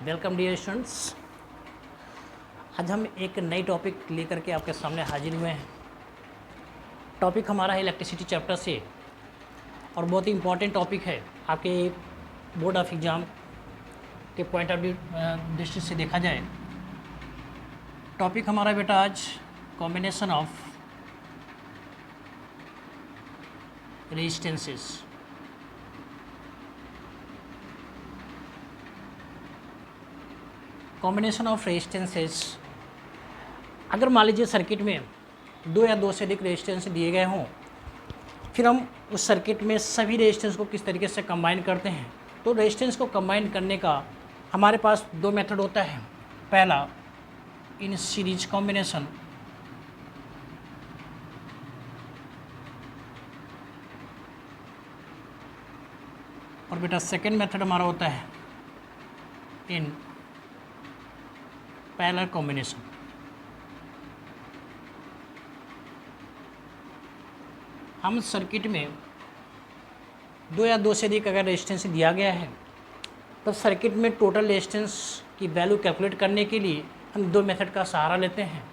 Welcome dear students. आज हम एक नई टॉपिक लेकर के आपके सामने हाजिर हुए हैं। टॉपिक हमारा है इलेक्ट्रिसिटी चैप्टर से और बहुत ही इम्पॉर्टेंट टॉपिक है आपके बोर्ड ऑफ एग्ज़ाम के पॉइंट ऑफ व्यू दृष्टि से देखा जाए। टॉपिक हमारा बेटा आज combination of resistances. Combination of resistances, अगर मान लीजिए सर्किट में दो या दो से अधिक रेजिस्टेंस दिए गए हों, फिर हम उस सर्किट में सभी रेजिस्टेंस को किस तरीके से कंबाइन करते हैं। तो रेजिस्टेंस को कंबाइन करने का हमारे पास दो मेथड होता है। पहला इन सीरीज कॉम्बिनेशन, और बेटा सेकेंड मेथड हमारा होता है इन पैरेलल कॉम्बिनेशन। हम सर्किट में दो या दो से अधिक अगर रेजिस्टेंस दिया गया है तब सर्किट में टोटल रेजिस्टेंस की वैल्यू कैलकुलेट करने के लिए हम दो मेथड का सहारा लेते हैं,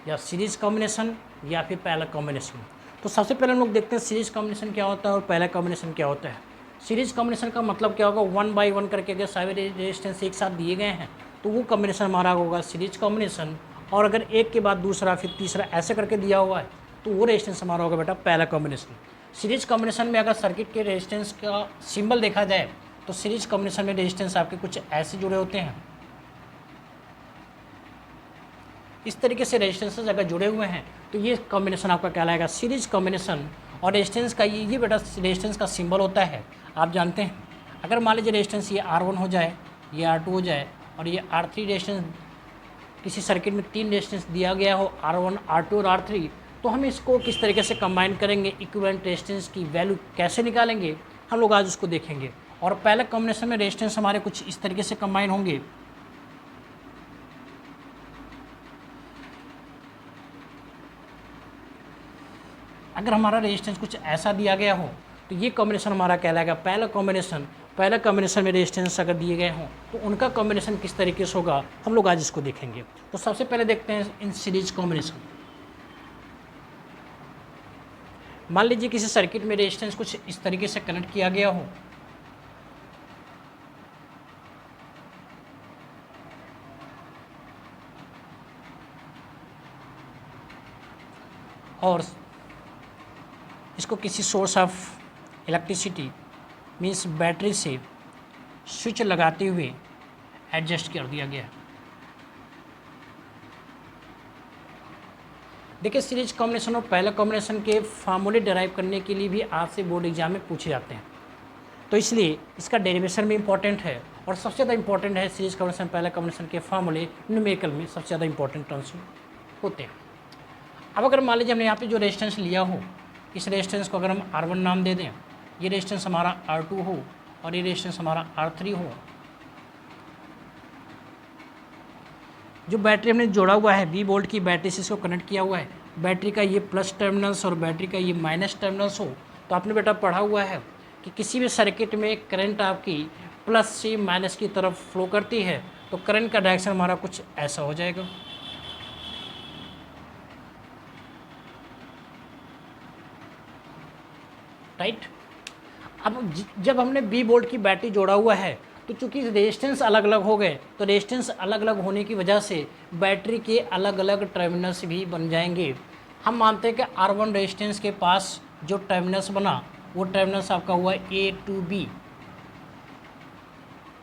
या सीरीज कॉम्बिनेशन या फिर पैरेलल कॉम्बिनेशन। तो सबसे पहले हम लोग देखते हैं सीरीज कॉम्बिनेशन क्या होता है और पैरेलल कॉम्बिनेशन क्या होता है। सीरीज कॉम्बिनेशन का मतलब क्या होगा, 1 बाई 1 करके अगर सारे रेजिस्टेंस एक साथ दिए गए हैं तो वो कॉम्बिनेशन हमारा होगा सीरीज कॉम्बिनेशन। और अगर एक के बाद दूसरा फिर तीसरा ऐसे करके दिया हुआ है तो वो रेजिस्टेंस हमारा होगा बेटा पैरेलल कॉम्बिनेशन। सीरीज कॉम्बिनेशन में अगर सर्किट के रेजिस्टेंस का सिंबल देखा जाए तो सीरीज कॉम्बिनेशन में रेजिस्टेंस आपके कुछ ऐसे जुड़े होते हैं। इस तरीके से रेजिस्टेंसेस अगर जुड़े हुए हैं तो ये कॉम्बिनेशन आपका कहलाएगा सीरीज कॉम्बिनेशन। और रेजिस्टेंस का ये बेटा रेजिस्टेंस का सिंबल होता है, आप जानते हैं। अगर मान लीजिए रेजिस्टेंस ये R1 हो जाए, ये R2 हो जाए और ये R3 रेजिस्टेंस, किसी सर्किट में तीन रेजिस्टेंस दिया गया हो R1, R2 और R3, तो हम इसको किस तरीके से कंबाइन करेंगे, इक्विवेलेंट रेजिस्टेंस की वैल्यू कैसे निकालेंगे, हम लोग आज उसको देखेंगे। और पैरेलल कॉम्बिनेशन में रेजिस्टेंस हमारे कुछ इस तरीके से कंबाइन होंगे। अगर हमारा रेजिस्टेंस कुछ ऐसा दिया गया हो तो ये कॉम्बिनेशन हमारा कहलाएगा पैरेलल कॉम्बिनेशन। पैरेलल कॉम्बिनेशन में रेजिस्टेंस अगर दिए गए हों तो उनका कॉम्बिनेशन किस तरीके से होगा, हम लोग आज इसको देखेंगे। तो सबसे पहले देखते हैं इन सीरीज कॉम्बिनेशन। मान लीजिए किसी सर्किट में रेजिस्टेंस कुछ इस तरीके से कनेक्ट किया गया हो, और इसको किसी source of electricity means battery से स्विच लगाते हुए एडजस्ट कर दिया गया। देखिए, सीरीज कॉम्बिनेशन और पैरेलल कॉम्बिनेशन के फार्मूले डिराइव करने के लिए भी आपसे बोर्ड एग्जाम में पूछे जाते हैं, तो इसलिए इसका डेरिवेशन भी इंपॉर्टेंट है। और सबसे ज़्यादा इंपॉर्टेंट है सीरीज कॉम्बिनेशन पैरेलल कॉम्बिनेशन के फार्मूले न्यूमेरिकल में सबसे ज़्यादा इंपॉर्टेंट टर्म्स होते हैं। अब अगर मान लीजिए हमने यहाँ पे जो रेजिस्टेंस लिया हो, इस रेजिस्टेंस को अगर हम R1 नाम दे दें, ये रेजिस्टेंस हमारा R2 हो और ये रेजिस्टेंस हमारा R3 हो। जो बैटरी हमने जोड़ा हुआ है 20 वोल्ट की बैटरी से इसको कनेक्ट किया हुआ है, बैटरी का ये प्लस टर्मिनल्स और बैटरी का ये माइनस टर्मिनल्स हो, तो आपने बेटा पढ़ा हुआ है कि किसी भी सर्किट में करंट आपकी प्लस से माइनस की तरफ फ्लो करती है तो करंट का डायरेक्शन हमारा कुछ ऐसा हो जाएगा। राइट। अब जब हमने 20 वोल्ट की बैटरी जोड़ा हुआ है तो चूंकि रेजिस्टेंस अलग अलग हो गए, तो रेजिस्टेंस अलग अलग होने की वजह से बैटरी के अलग अलग टर्मिनल्स भी बन जाएंगे। हम मानते हैं कि R1 रेजिस्टेंस के पास जो टर्मिनल्स बना वो टर्मिनल्स आपका हुआ A to B,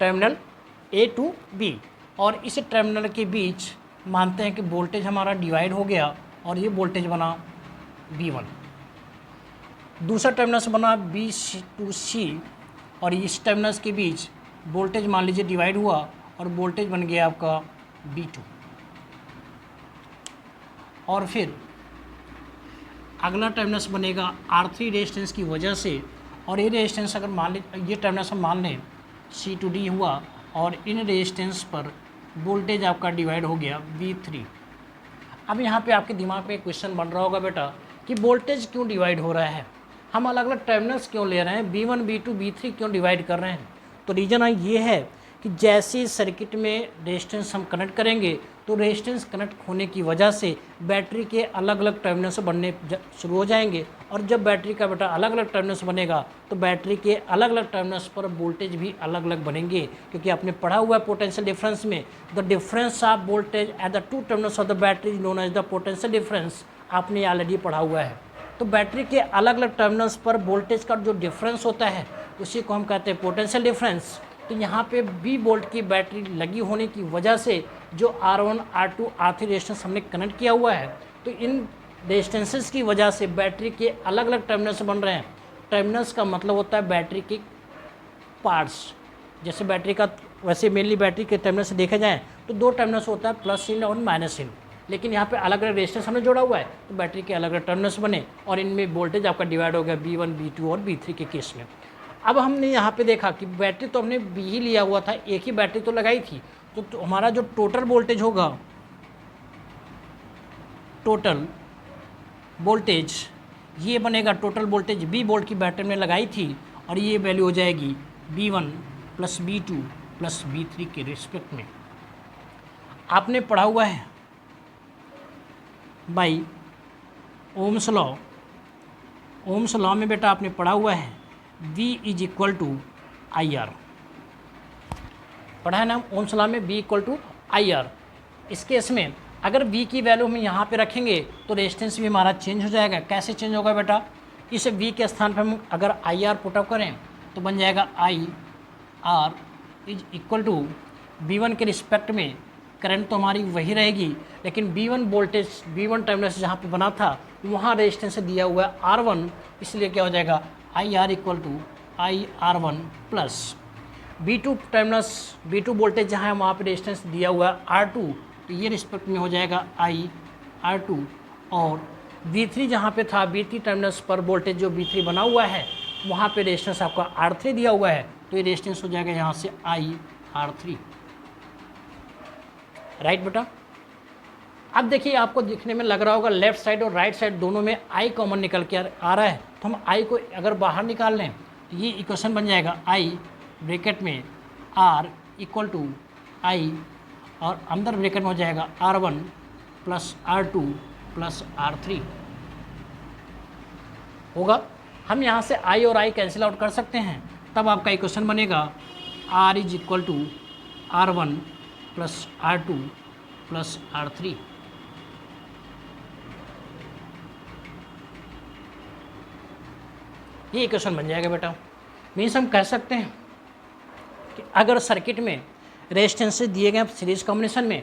terminal A to B, और इस टर्मिनल के बीच मानते हैं कि वोल्टेज हमारा डिवाइड हो गया और ये वोल्टेज बना V1। दूसरा टर्मिनल्स बना B to C और इस टर्मिनल्स के बीच वोल्टेज मान लीजिए डिवाइड हुआ और वोल्टेज बन गया आपका B2। और फिर अगला टर्मिनल्स बनेगा R3 रेजिस्टेंस की वजह से, और ये रेजिस्टेंस अगर मान लीजिए ये टर्मिनल्स हम मान लें C to D हुआ और इन रेजिस्टेंस पर वोल्टेज आपका डिवाइड हो गया V3। अब यहाँ पे आपके दिमाग में एक क्वेश्चन बन रहा होगा बेटा कि वोल्टेज क्यों डिवाइड हो रहा है, हम अलग अलग टर्मिनल्स क्यों ले रहे हैं, B1 B2 B3 क्यों डिवाइड कर रहे हैं। तो रीज़न ये है कि जैसे सर्किट में रेजिस्टेंस हम कनेक्ट करेंगे तो रेजिस्टेंस कनेक्ट होने की वजह से बैटरी के अलग अलग टर्मिनल्स बनने शुरू हो जाएंगे, और जब बैटरी का बेटा अलग अलग टर्मिनल्स बनेगा तो बैटरी के अलग अलग टर्मिनल्स पर वोल्टेज भी अलग अलग बनेंगे, क्योंकि आपने पढ़ा हुआ है पोटेंशियल डिफरेंस में, the difference of voltage at the two terminals of the battery is known as the potential difference. आपने ऑलरेडी पढ़ा हुआ है। तो बैटरी के अलग अलग टर्मिनल्स पर वोल्टेज का जो डिफरेंस होता है उसी को हम कहते हैं पोटेंशियल डिफरेंस। तो यहाँ पे 20 वोल्ट की बैटरी लगी होने की वजह से जो R1, R2, R3 रेजिस्टेंस हमने कनेक्ट किया हुआ है, तो इन रेजिस्टेंसेस की वजह से बैटरी के अलग अलग टर्मिनल्स बन रहे हैं। टर्मिनल्स का मतलब होता है बैटरी के पार्ट्स। जैसे बैटरी का वैसे मेनली बैटरी के टर्मिनल्स देखे जाएँ तो 2 टर्मिनल्स होता है, प्लस इन और माइनस इन, लेकिन यहाँ पे अलग अलग रेजिस्टेंस हमने जोड़ा हुआ है तो बैटरी के अलग अलग टर्मिनल्स बने और इनमें वोल्टेज आपका डिवाइड हो गया B1, B2 और B3 के केस में। अब हमने यहाँ पे देखा कि बैटरी तो हमने B ही लिया हुआ था, एक ही बैटरी तो लगाई थी, तो हमारा जो टोटल वोल्टेज होगा, टोटल वोल्टेज ये बनेगा, टोटल वोल्टेज 20 वोल्ट की बैटरी में लगाई थी और ये वैल्यू हो जाएगी B1 plus B2 plus B3 के रिस्पेक्ट में। आपने पढ़ा हुआ है by Ohm's law, Ohm's law में बेटा आपने पढ़ा हुआ है V is equal to IR, पढ़ा है ना ओम्स लॉ में V इक्वल टू IR। इस केस में अगर V की वैल्यू हम यहाँ पे रखेंगे तो रेजिस्टेंस भी हमारा चेंज हो जाएगा। कैसे चेंज होगा बेटा, इसे V के स्थान पर हम अगर IR पुटअप करें तो बन जाएगा IR is equal to V1 के रिस्पेक्ट में करंट तो हमारी वही रहेगी, लेकिन B1 वोल्टेज B1 टर्मिनल से जहाँ पे बना था वहाँ रेजिस्टेंस दिया हुआ है R1, इसलिए क्या हो जाएगा IR equal to IR1 plus B2 terminals B2 voltage जहाँ है वहाँ पे रेजिस्टेंस दिया हुआ है R2, तो ये रिस्पेक्ट में हो जाएगा IR2, और B3 जहाँ पे था B3 टर्मिनल्स पर वोल्टेज जो B3 बना हुआ है वहाँ पे रेजिस्टेंस आपका R3 दिया हुआ है, तो ये रेजिस्टेंस हो जाएगा यहाँ से IR3। राइट बेटा। अब देखिए आपको दिखने में लग रहा होगा लेफ्ट साइड और राइट साइड दोनों में I कॉमन निकल के आ रहा है, तो हम I को अगर बाहर निकाल लें तो ये इक्वेशन बन जाएगा I ब्रैकेट में R इक्वल टू I और अंदर ब्रैकेट में हो जाएगा R1 plus R2 plus R3 होगा। हम यहाँ से I और I कैंसिल आउट कर सकते हैं, तब आपका इक्वेशन बनेगा R is equal to R1 plus R2 plus R3। ये इक्वेशन बन जाएगा बेटा। मीन्स हम कह सकते हैं कि अगर सर्किट में रेजिस्टेंसेस दिए गए सीरीज कॉम्बिनेशन में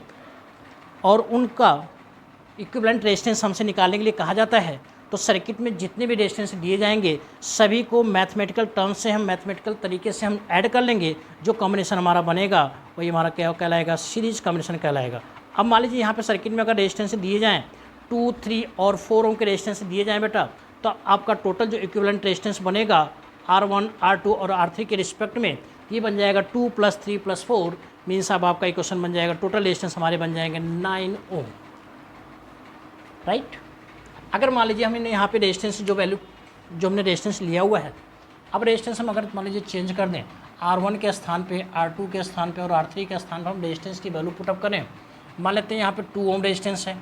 और उनका इक्विवेलेंट रेजिस्टेंस हमसे निकालने के लिए कहा जाता है, तो सर्किट में जितने भी रेजिस्टेंस दिए जाएंगे सभी को मैथमेटिकल टर्म्स से हम मैथमेटिकल तरीके से हम ऐड कर लेंगे, जो कॉम्बिनेशन हमारा बनेगा वही हमारा क्या कहलाएगा, सीरीज कॉम्बिनेशन कहलाएगा। अब मान लीजिए यहाँ पे सर्किट में अगर रेजिस्टेंस दिए जाएँ 2, 3 और 4 ओम के रेजिस्टेंस दिए जाएँ बेटा, तो आपका टोटल जो इक्विवेलेंट रेजिस्टेंस बनेगा R1, R2 और R3 के रिस्पेक्ट में ये बन जाएगा 2 + 3 + 4, मीन्स अब आपका इक्वेशन बन जाएगा, टोटल रेजिस्टेंस हमारे बन जाएंगे 9 ओम। राइट। अगर मान लीजिए हमने यहाँ पे रेजिस्टेंस जो वैल्यू जो हमने रेजिस्टेंस लिया हुआ है, अब रेजिस्टेंस हम अगर मान लीजिए चेंज कर दें, R1 के स्थान पे R2 के स्थान पे और R3 के स्थान पर हम रेजिस्टेंस की वैल्यू पुटअप करें। मान लेते हैं यहाँ पे 2 ओम रेजिस्टेंस है,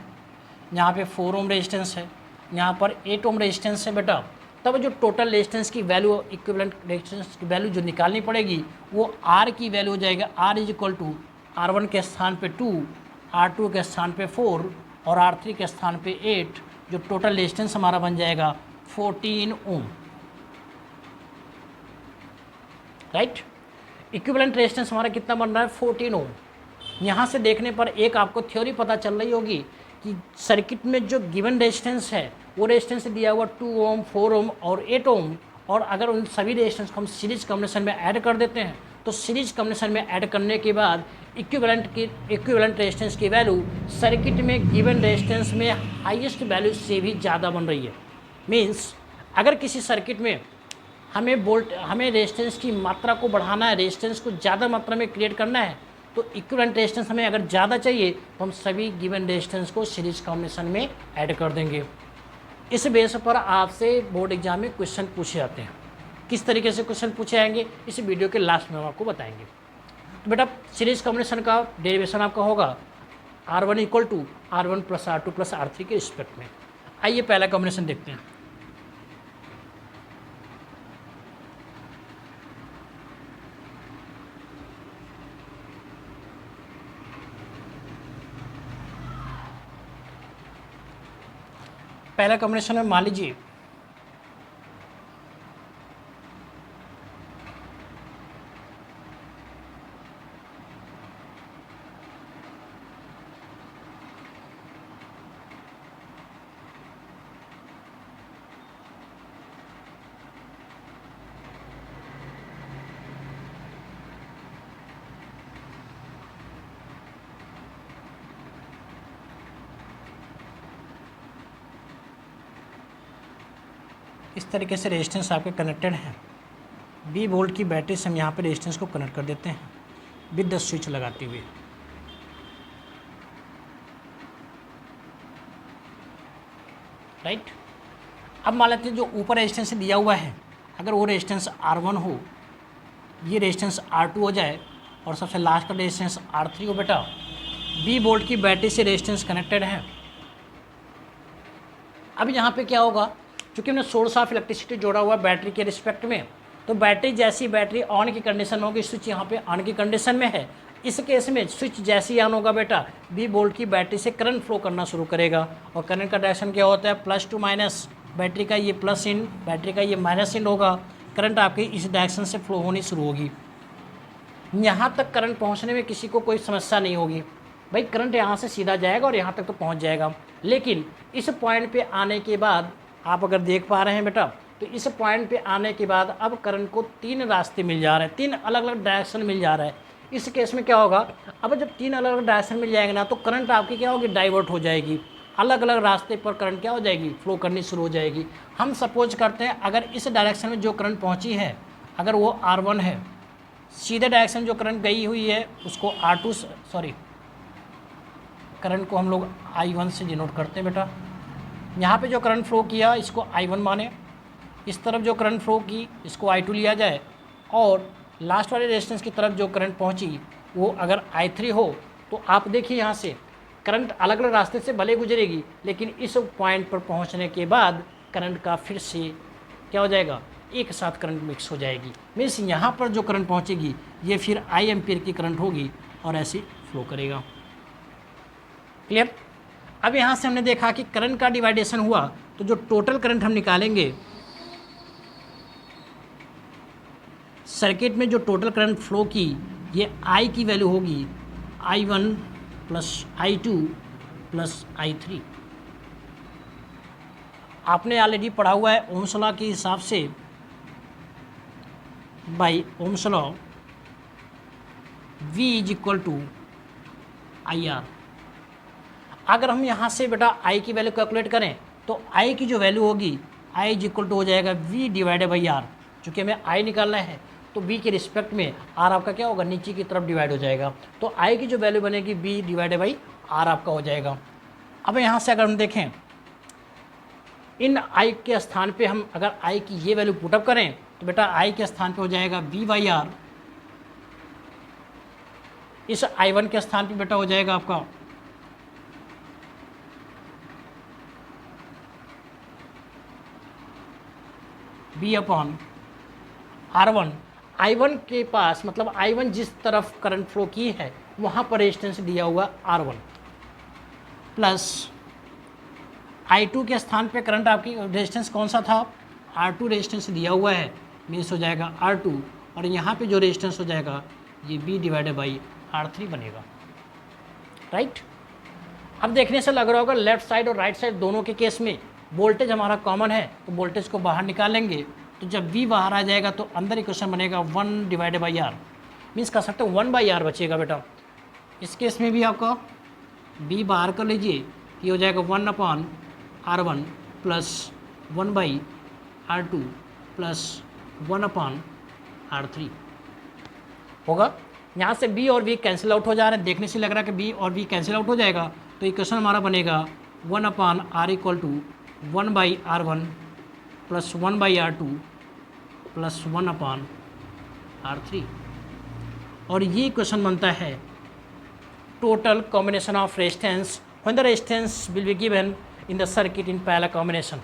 यहाँ पे 4 ओम रेजिस्टेंस है, यहाँ पर 8 ओम रेजिस्टेंस है बेटा, तब जो टोटल रेजिस्टेंस की वैल्यू इक्विवेलेंट रेजिस्टेंस की वैल्यू जो निकालनी पड़ेगी वो R की वैल्यू हो जाएगा R is equal to R1 के स्थान पे 2, R2 के स्थान पे 4 और R3 के स्थान पे 8, जो टोटल रेजिस्टेंस हमारा बन जाएगा 14 ओम। राइट। इक्विवेलेंट रेजिस्टेंस हमारा कितना बन रहा है, 14 ओम। यहाँ से देखने पर एक आपको थ्योरी पता चल रही होगी कि सर्किट में जो गिवन रेजिस्टेंस है वो रेजिस्टेंस दिया हुआ 2 ओम, 4 ओम और 8 ओम, और अगर उन सभी रेजिस्टेंस को हम सीरीज कॉम्बिनेशन में ऐड कर देते हैं तो सीरीज कॉम्बिनेशन में ऐड करने के बाद इक्विवेलेंट रेजिस्टेंस की वैल्यू सर्किट में गिवन रेजिस्टेंस में हाईएस्ट वैल्यू से भी ज़्यादा बन रही है। मीन्स अगर किसी सर्किट में हमें रेजिस्टेंस की मात्रा को बढ़ाना है, रेजिस्टेंस को ज़्यादा मात्रा में क्रिएट करना है, तो इक्विवेलेंट रेजिस्टेंस हमें अगर ज़्यादा चाहिए तो हम सभी गिवन रेजिस्टेंस को सीरीज कॉम्बिनेशन में ऐड कर देंगे। इस बेस पर आपसे बोर्ड एग्जाम में क्वेश्चन पूछे जाते हैं। किस तरीके से क्वेश्चन पूछे जाएंगे इस वीडियो के लास्ट में हम आपको बताएंगे। तो बेटा सीरीज कॉम्बिनेशन का डेरिवेशन आपका होगा R1 equal to R1 plus R2 plus R3 के रिस्पेक्ट में। आइए पहला कॉम्बिनेशन देखते हैं। पहला कॉम्बिनेशन में मान लीजिए इस तरीके से रेजिस्टेंस आपके कनेक्टेड हैं। 20 वोल्ट की बैटरी से हम यहाँ पे रेजिस्टेंस को कनेक्ट कर देते हैं विद द स्विच लगाते हुए। राइट, अब मान लेते हैं जो ऊपर रेजिस्टेंस दिया हुआ है, अगर वो रेजिस्टेंस R1 हो, ये रेजिस्टेंस R2 हो जाए और सबसे लास्ट का रेजिस्टेंस R3 हो बेटा, 20 वोल्ट की बैटरी से रेजिस्टेंस कनेक्टेड है। अब यहाँ पे क्या होगा, क्योंकि हमने सोर्स ऑफ इलेक्ट्रिसिटी जोड़ा हुआ है बैटरी के रिस्पेक्ट में, तो बैटरी जैसी बैटरी ऑन की कंडीशन में होगी, स्विच यहाँ पे ऑन की कंडीशन में है, इस केस में स्विच जैसे ही ऑन होगा बेटा 20 वोल्ट की बैटरी से करंट फ्लो करना शुरू करेगा। और करंट का डायरेक्शन क्या होता है, प्लस टू माइनस, बैटरी का ये प्लस इन, बैटरी का ये माइनस इन होगा। करंट आपकी इस डायरेक्शन से फ्लो होनी शुरू होगी। यहाँ तक करंट पहुँचने में किसी को कोई समस्या नहीं होगी भाई, करंट यहाँ से सीधा जाएगा और यहाँ तक तो पहुँच जाएगा। लेकिन इस पॉइंट पे आने के बाद आप अगर देख पा रहे हैं बेटा, तो इस पॉइंट पे आने के बाद अब करंट को 3 रास्ते मिल जा रहे हैं, 3 अलग अलग डायरेक्शन मिल जा रहा है। इस केस में क्या होगा, अब जब 3 अलग अलग डायरेक्शन मिल जाएंगे ना, तो करंट आपकी क्या होगी, डाइवर्ट हो जाएगी। अलग अलग रास्ते पर करंट क्या हो जाएगी, फ्लो करनी शुरू हो जाएगी। हम सपोज करते हैं अगर इस डायरेक्शन में जो करंट पहुँची है, अगर वो R1 है, सीधे डायरेक्शन जो करंट गई हुई है उसको करंट को हम लोग I1 से डिनोट करते हैं बेटा। यहाँ पे जो करंट फ्लो किया इसको I1 माने, इस तरफ जो करंट फ्लो की इसको I2 लिया जाए, और लास्ट वाले रेजिस्टेंस की तरफ जो करंट पहुँची वो अगर I3 हो, तो आप देखिए यहाँ से करंट अलग अलग रास्ते से भले गुजरेगी, लेकिन इस पॉइंट पर पहुँचने के बाद करंट का फिर से क्या हो जाएगा, एक साथ करंट मिक्स हो जाएगी। मीन्स यहाँ पर जो करंट पहुँचेगी ये फिर I एम्पीयर की करंट होगी और ऐसे फ्लो करेगा। क्लियर। अब यहाँ से हमने देखा कि करंट का डिवाइडेशन हुआ, तो जो टोटल करंट हम निकालेंगे, सर्किट में जो टोटल करंट फ्लो की, ये I की वैल्यू होगी I1 plus I2 plus I3। आपने ऑलरेडी पढ़ा हुआ है ओम्स लॉ के हिसाब से, by Ohm's law V is equal to IR। अगर हम यहाँ से बेटा I की वैल्यू कैलकुलेट करें, तो I की जो वैल्यू होगी I इज इक्वल टू हो जाएगा V डिवाइडेड बाई R। चूँकि हमें I निकालना है, तो B के रिस्पेक्ट में R आपका क्या होगा, नीचे की तरफ डिवाइड हो जाएगा। तो I की जो वैल्यू बनेगी B डिवाइडेड बाई R आपका हो जाएगा। अब यहाँ से अगर हम देखें, इन I के स्थान पे हम अगर I की ये वैल्यू पुटअप करें, तो बेटा I के स्थान पे हो जाएगा V बाई R। इस I1 के स्थान पे बेटा हो जाएगा आपका B अपॉन R1। I1 के पास मतलब I1 जिस तरफ करंट फ्लो की है वहाँ पर रेजिस्टेंस दिया हुआ R1, प्लस I2 के स्थान पे करंट आपकी रेजिस्टेंस कौन सा था, R2 रेजिस्टेंस दिया हुआ है, मीन्स हो जाएगा R2, और यहाँ पे जो रेजिस्टेंस हो जाएगा ये B डिवाइडेड बाई R3 बनेगा। राइट। अब देखने से लग रहा होगा लेफ्ट साइड और राइट साइड दोनों के केस में वोल्टेज हमारा कॉमन है, तो वोल्टेज को बाहर निकालेंगे, तो जब V बाहर आ जाएगा तो अंदर इक्वेशन बनेगा 1 डिवाइडेड बाई R। मीन्स कर सकते हो 1 बाई R बचेगा बेटा। इस केस में भी आपका B बाहर कर लीजिए, ये हो जाएगा 1 upon R1 plus 1 by R2 plus 1 upon R3 होगा। यहाँ से B और V कैंसिल आउट हो जा रहे हैं, देखने से लग रहा है कि B और V कैंसिल आउट हो जाएगा, तो इक्वेशन हमारा बनेगा 1 upon R equal to 1 by R1 plus 1 by R2 plus 1 upon R3। और ये क्वेश्चन बनता है total combination of resistance when the resistance will be given in the circuit in parallel combination.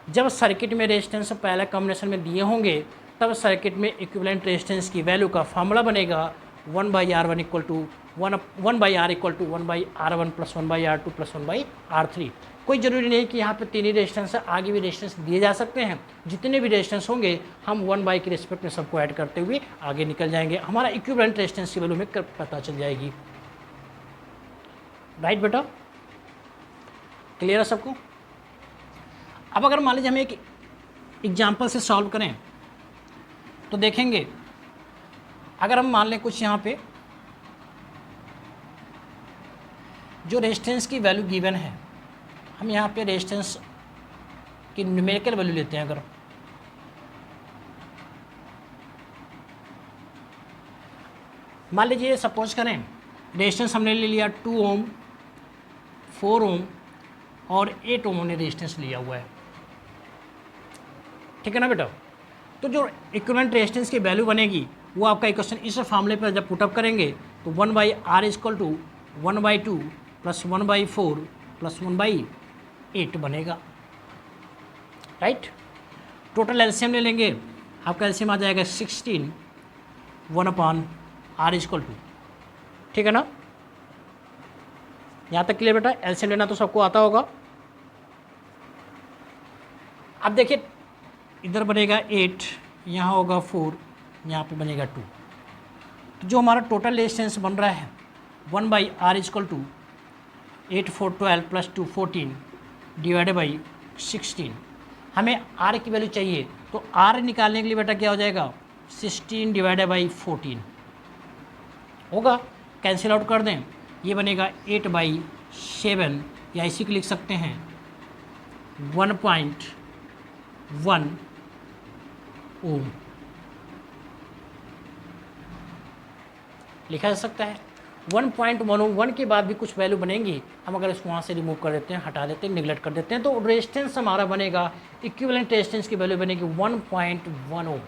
जब सर्किट में resistance parallel combination में दिए होंगे तब सर्किट में इक्विवेलेंट रेजिस्टेंस की वैल्यू का फार्मूला बनेगा 1/R1 equal to 1/R equal to 1/R1 plus 1/R2 plus 1/R3। कोई ज़रूरी नहीं कि यहाँ पे तीन ही रेजिस्टेंस है, आगे भी रेजिस्टेंस दिए जा सकते हैं। जितने भी रेजिस्टेंस होंगे हम 1 के रिस्पेक्ट में सबको ऐड करते हुए आगे निकल जाएंगे, हमारा इक्विवेलेंट रेजिस्टेंस की वैल्यू में पता चल जाएगी। राइट बेटा, क्लियर है सबको? अब अगर मान लीजिए हम एक एग्जाम्पल से सॉल्व करें तो देखेंगे, अगर हम मान लें कुछ यहाँ पे जो रेजिस्टेंस की वैल्यू गिवन है, हम यहाँ पे रेजिस्टेंस की न्यूमेरिकल वैल्यू लेते हैं। अगर मान लीजिए सपोज करें रेजिस्टेंस हमने ले लिया 2 ओम, 4 ओम और 8 ओम ने रेजिस्टेंस लिया हुआ है, ठीक है ना बेटा। तो जो इक्विवेलेंट रेजिस्टेंस की वैल्यू बनेगी वो आपका इक्वेशन इस फार्मूले पर जब पुटअप करेंगे तो 1/R equal to 1/2 plus 1/4 plus 1/8 बनेगा। राइट, टोटल एलसीएम ले लेंगे, आपका एलसीएम आ जाएगा 16 1/R इक्वल टू, ठीक है ना। यहाँ तक क्लियर बेटा? एलसीएम लेना तो सबको आता होगा। अब देखिए इधर बनेगा 8, यहाँ होगा 4, यहाँ पे बनेगा 2। तो जो हमारा टोटल रेजिस्टेंस बन रहा है 1/R equal to 8 4 12 plus 2 14 divided by 16। हमें R की वैल्यू चाहिए तो R निकालने के लिए बेटा क्या हो जाएगा 16 डिवाइडेड बाई 14 होगा, कैंसिल आउट कर दें, ये बनेगा 8/7 या इसी को लिख सकते हैं 1.1 ओम लिखा जा सकता है। 1.1 ओम, 1 के बाद भी कुछ वैल्यू बनेंगी, हम अगर इसको वहाँ से रिमूव कर देते हैं, हटा देते हैं, निगलेक्ट कर देते हैं, तो रेजिस्टेंस हमारा बनेगा, इक्विवेलेंट रेजिस्टेंस की वैल्यू बनेगी 1.1 ओम।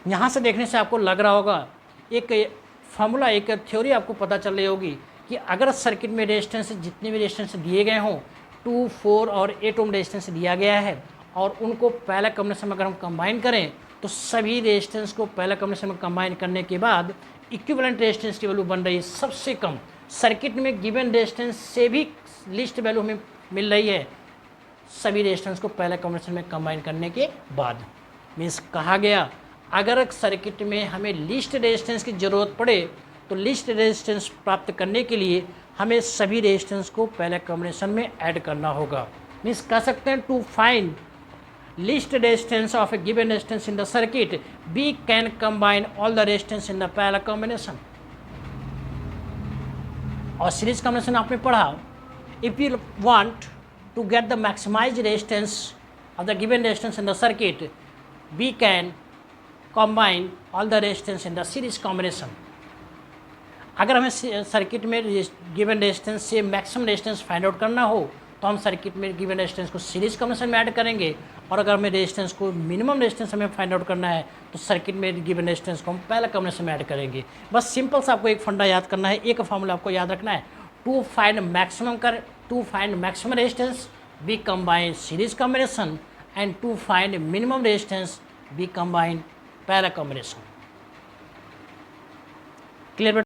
यहाँ से देखने से आपको लग रहा होगा एक फार्मूला, एक थ्योरी आपको पता चल रही होगी कि अगर सर्किट में रेजिस्टेंस जितने भी रेजिस्टेंस दिए गए हों 2, 4 और 8 ओम रेजिस्टेंस दिया गया है और उनको पहले कॉम्बिनेशन में अगर हम कंबाइन करें तो सभी रेजिस्टेंस को पहले कॉम्बिनेशन में कंबाइन करने के बाद इक्विवेलेंट रेजिस्टेंस की वैल्यू बन रही है सबसे कम। सर्किट में गिवन रेजिस्टेंस से भी लिस्ट वैल्यू हमें मिल रही है सभी रेजिस्टेंस को पहले कॉम्बिनेशन में कंबाइन करने के बाद। मीन्स कहा गया अगर सर्किट में हमें लिस्ट रेजिस्टेंस की ज़रूरत पड़े तो लिस्ट रेजिस्टेंस प्राप्त करने के लिए हमें सभी रेजिस्टेंस को पहले कॉम्बिनेशन में ऐड करना होगा। मीन्स कह सकते हैं to find least resistance of a given resistance in the circuit, we can combine all the resistance in the parallel combination. और सीरीज कॉम्बिनेशन आपने पढ़ा, if you want to get the maximized resistance of the given resistance in the circuit, we can combine all the resistance in the series combination. अगर हमें circuit में given resistance से maximum resistance find out करना हो तो हम circuit में given resistance को सीरीज कॉम्बिनेशन में ऐड करेंगे, और अगर हमें रेजिस्टेंस को मिनिमम रेजिस्टेंस हमें फाइंड आउट करना है तो सर्किट में गिवन रेजिस्टेंस को हम पहले कॉम्बिनेशन में ऐड करेंगे। बस सिंपल सा आपको एक फंडा याद करना है, एक फार्मूला आपको याद रखना है, to find maximum resistance we combine series combination and to find minimum resistance we combine पहले कॉम्बिनेशन। क्लियर?